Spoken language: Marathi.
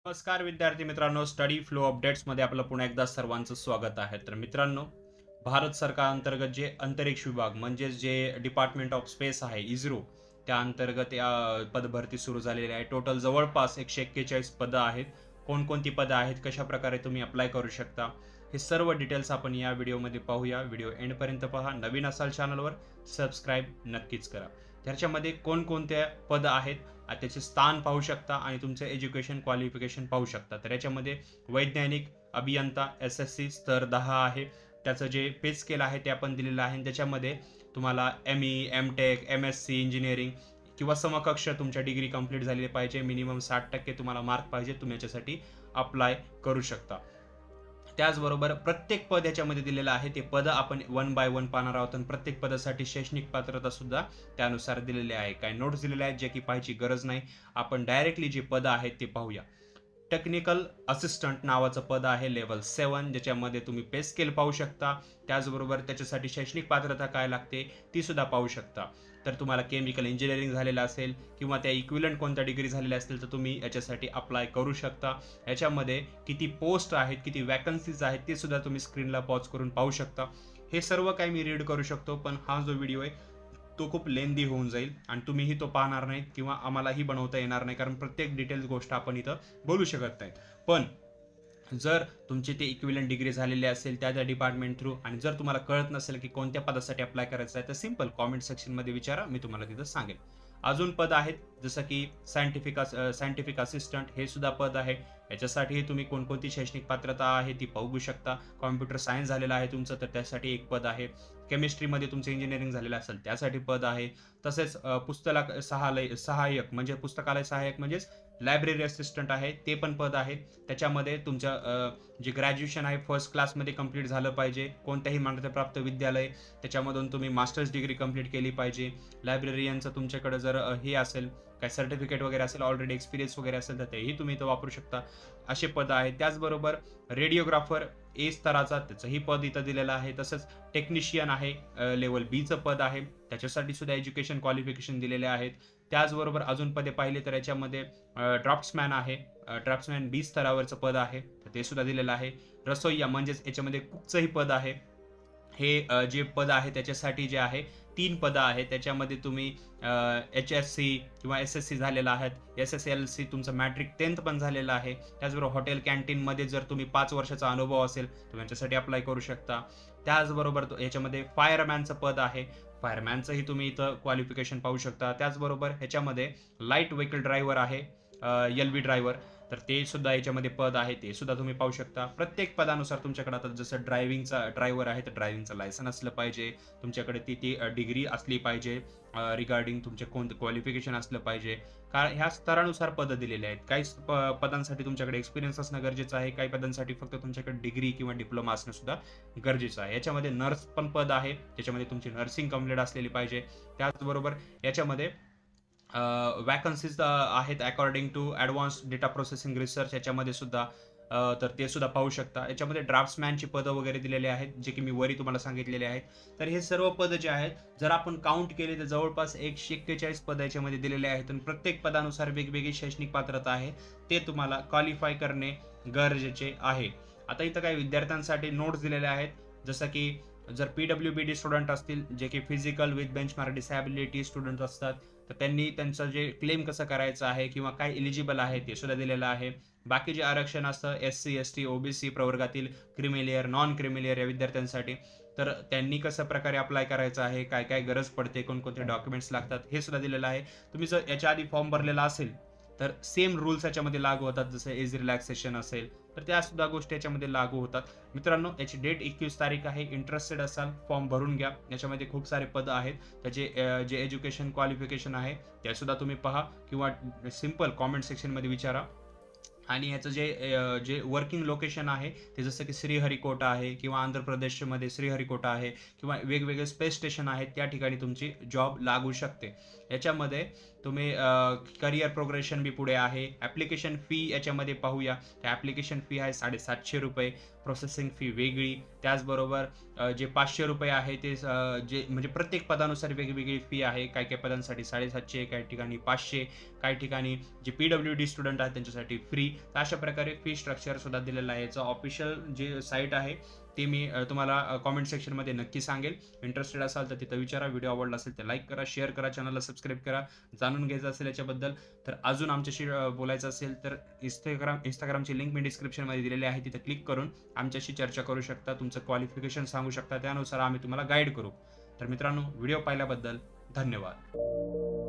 नमस्कार विद्यार्थी मित्रांनो, स्टडी फ्लो अपडेट्समध्ये आपलं पुन्हा एकदा सर्वांचं स्वागत आहे. तर मित्रांनो, भारत सरकार अंतर्गत जे अंतरिक्ष विभाग म्हणजे जे डिपार्टमेंट ऑफ स्पेस आहे इस्रो, त्या अंतर्गत या पदभरती सुरू झालेली आहे. टोटल जवळपास 141 पदं आहेत. कोणकोणती पदं आहेत, कशा प्रकारे तुम्ही अप्लाय करू शकता, हे सर्व डिटेल्स आपण या व्हिडिओमध्ये पाहूया. व्हिडिओ एंडपर्यंत पहा. नवीन असाल चॅनलवर सबस्क्राईब नक्कीच करा. त्याच्यामध्ये कोणकोणत्या पदं आहेत त्याचे स्थान पाहू शकता आणि तुमचं एज्युकेशन क्वालिफिकेशन पाहू शकता. तर याच्यामध्ये वैज्ञानिक अभियंता SSC स्तर 10 आहे. त्याचं जे पे स्केल आहे ते आपण दिलेलं आहे. त्याच्यामध्ये तुम्हाला ME, MTech, MSc इंजिनिअरिंग किंवा समकक्ष तुमच्या डिग्री कंप्लीट झालेली पाहिजे. मिनिमम 60% तुम्हाला मार्क पाहिजे. तुम्ही याच्यासाठी अप्लाय करू शकता. त्याचबरोबर प्रत्येक पद याच्यामध्ये दिलेलं आहे. ते पद आपण वन बाय वन पाहणार आहोत आणि प्रत्येक पदासाठी शैक्षणिक पात्रता सुद्धा त्यानुसार दिलेले आहे. काही नोट्स दिलेले आहेत जे की पाहायची गरज नाही. आपण डायरेक्टली जी पद आहेत ते पाहूया. टेक्निकल असिस्टंट नावाचं पद आहे लेवल 7, ज्याच्यामध्ये तुम्ही पे स्केल पाहू शकता. त्याचबरोबर त्याच्यासाठी शैक्षणिक पात्रता काय लागते ती सुद्धा पाहू शकता. तर तुम्हाला केमिकल इंजिनिअरिंग झालेलं असेल किंवा त्या इक्विलंट कोणत्या डिग्री झालेल्या असतील तर तुम्ही याच्यासाठी अप्लाय करू शकता. याच्यामध्ये किती पोस्ट आहेत, किती वॅकन्सीज आहेत ते सुद्धा तुम्ही स्क्रीनला पॉज करून पाहू शकता. हे सर्व काही मी रीड करू शकतो, पण हा जो व्हिडिओ आहे तो खूप लेंदी होऊन जाईल आणि तुम्हीही तो पाहणार नाहीत किंवा आम्हालाही बनवता येणार नाही, कारण प्रत्येक डिटेल्स गोष्ट आपण इथं बोलू शकत नाही. पण जर तुमची ते इक्विलंट डिग्री झालेली असेल त्या डिपार्टमेंट थ्रू आणि जर तुम्हाला कळत नसेल की कोणत्या पदासाठी अप्लाय करायचं आहे तर सिंपल कॉमेंट सेक्शनमध्ये विचारा, मी तुम्हाला तिथं सांगेल. अजून पद आहेत जसं की सायंटिफिक असिस्टंट हे सुद्धा पद आहे. याच्यासाठी तुम्ही कोणकोणती शैक्षणिक पात्रता आहे ती पाहू शकता. कॉम्प्युटर सायन्स झालेलं आहे तुमचं तर त्यासाठी एक पद आहे. केमिस्ट्रीमध्ये तुमचं इंजिनिअरिंग झालेलं असेल त्यासाठी पद आहे. तसेच सहाय्यक म्हणजे पुस्तकालय सहाय्यक म्हणजेच लायब्ररी असिस्टंट आहे ते पण पद आहे. त्याच्यामध्ये तुमचं जे ग्रॅज्युएशन आहे फर्स्ट क्लासमध्ये कंप्लीट झालं पाहिजे. कोणत्याही मान्यताप्राप्त विद्यालय त्याच्यामधून तुम्ही मास्टर्स डिग्री कंप्लीट केली पाहिजे. लायब्ररियनचं तुमच्याकडे जर हे असेल काय सर्टिफिकेट वगैरे असेल, ऑलरेडी एक्सपिरियन्स वगैरे असेल तर तेही तुम्ही इथं वापरू शकता. असे पद आहेत. त्याचबरोबर रेडिओग्राफर A स्तराचा त्याचंही पद इथं दिलेलं आहे. तसंच टेक्निशियन आहे लेवल Bचं पद आहे. त्याच्यासाठी सुद्धा एज्युकेशन क्वालिफिकेशन दिलेले आहेत. त्याचबरोबर अजून पदे पाहिली तर याच्यामध्ये ड्राफ्ट्समॅन आहे. ड्राफ्ट्समॅन B स्तरावरचं पद आहे तर ते सुद्धा दिलेलं आहे. रसोईया म्हणजेच याच्यामध्ये कुकचंही पद आहे. हे जे पद आहे त्याच्यासाठी जे आहे 3 पदं आहेत. त्याच्यामध्ये तुम्ही HSC किंवा SSC झालेला आहेत. SSLC तुमचं मॅट्रिक 10th पण झालेलं आहे. त्याचबरोबर हॉटेल कॅन्टीनमध्ये जर तुम्ही 5 वर्षाचा अनुभव असेल तर यांच्यासाठी अप्लाय करू शकता. त्याचबरोबर याच्यामध्ये फायरमॅनचं पद आहे. फायरमॅनचंही तुम्ही इथं क्वालिफिकेशन पाहू शकता. त्याचबरोबर ह्याच्यामध्ये लाईट व्हेकल ड्रायव्हर आहे, LV ड्रायव्हर, तर ते सुद्धा याच्यामध्ये पद आहे ते सुद्धा तुम्ही पाहू शकता. प्रत्येक पदानुसार तुमच्याकडे आता जसं ड्रायव्हिंगचा ड्रायव्हर आहे तर ड्रायव्हिंगचं लायसन असलं पाहिजे. तुमच्याकडे ती डिग्री असली पाहिजे. रिगार्डिंग तुमचे कोणतं क्वालिफिकेशन असलं पाहिजे. कारण ह्या स्तरानुसार पदं दिलेली आहेत. काही पदांसाठी तुमच्याकडे एक्सपिरियन्स असणं गरजेचं आहे. काही पदांसाठी फक्त तुमच्याकडे डिग्री किंवा डिप्लोमा असणं सुद्धा गरजेचं आहे. याच्यामध्ये नर्स पण पद आहे. त्याच्यामध्ये तुमची नर्सिंग कंप्लीट असलेली पाहिजे. त्याचबरोबर याच्यामध्ये वॅकन्सीज आहेत according to advance data processing research याच्यामध्ये सुद्धा तर ते सुद्धा पाहू शकता. याच्यामध्ये ड्राफ्ट्समॅनची पदं वगैरे दिलेले आहेत जे की मी वरी तुम्हाला सांगितलेले आहेत. तर हे सर्व पदं जे आहेत जर आपण काउंट केले तर जवळपास 141 पदं याच्यामध्ये दिलेले आहेत आणि प्रत्येक पदानुसार वेगवेगळी शैक्षणिक पात्रता आहे ते तुम्हाला क्वालिफाय करणे गरजेचे आहे. आता इथं काही विद्यार्थ्यांसाठी नोट्स दिलेले आहेत. जसं की जर PWBD स्टुडंट असतील जे की physical with benchmark disability student असतात तर त्यांनी त्यांचं जे क्लेम कसं करायचं आहे किंवा काय एलिजिबल आहे ते सुद्धा दिलेलं आहे. बाकी जे आरक्षण असतं SC ST OBC प्रवर्गातील क्रिमिलेअर नॉन क्रिमिलेअर या विद्यार्थ्यांसाठी तर त्यांनी कसं प्रकारे अप्लाय करायचं आहे, काय काय गरज पडते, कोणकोणते डॉक्युमेंट्स लागतात हे सुद्धा दिलेलं आहे. तुम्ही जर याच्या आधी फॉर्म भरलेला असेल तर सेम रूल्स याच्यामध्ये लागू होतात. जसं एज रिलॅक्सेशन असेल तर त्या सुद्धा गोष्टी याच्यामध्ये लागू होतात. मित्रांनो याची डेट 21 तारीख आहे. इंटरेस्टेड असाल फॉर्म भरून घ्या. याच्यामध्ये खूप सारे पदं आहेत. त्याचे जे एज्युकेशन क्वालिफिकेशन आहे ते सुद्धा तुम्ही पहा किंवा सिंपल कॉमेंट सेक्शनमध्ये विचारा. आणि याचं जे वर्किंग लोकेशन आहे ते जसं की श्रीहरिकोटा आहे किंवा आंध्र प्रदेशमध्ये श्रीहरिकोटा आहे किंवा वेगवेगळे स्पेस स्टेशन आहेत त्या ठिकाणी तुमची जॉब लागू शकते. याच्यामध्ये तुम्ही करिअर प्रोग्रेशन बी पुढे आहे. ॲप्लिकेशन फी याच्यामध्ये पाहूया. त्या ॲप्लिकेशन फी आहे ₹750. प्रोसेसिंग फी वेगळी. त्याचबरोबर जे ₹500 आहे ते जे म्हणजे प्रत्येक पदानुसार वेगवेगळी फी आहे. काही काही पदांसाठी 750, काही ठिकाणी 500, काही ठिकाणी जे PWD स्टुडंट आहेत त्यांच्यासाठी फ्री. तर अशा प्रकारे फी स्ट्रक्चर सुद्धा दिलेलं आहे. याचं ऑफिशियल जे साईट आहे ते मी तुम्हाला कॉमेंट सेक्शनमध्ये नक्की सांगेल. इंटरेस्टेड असाल तर तिथं विचारा. व्हिडिओ आवडला असेल तर लाईक करा, शेअर करा, चॅनलला सबस्क्राईब करा. जाणून घ्यायचं असेल याच्याबद्दल तर अजून आमच्याशी बोलायचं असेल तर Instagramची लिंक मी डिस्क्रिप्शनमध्ये दिलेली आहे. तिथं क्लिक करून आमच्याशी चर्चा करू शकता. तुमचं क्वालिफिकेशन सांगू शकता. त्यानुसार आम्ही तुम्हाला गाईड करू. तर मित्रांनो, व्हिडिओ पाहिल्याबद्दल धन्यवाद.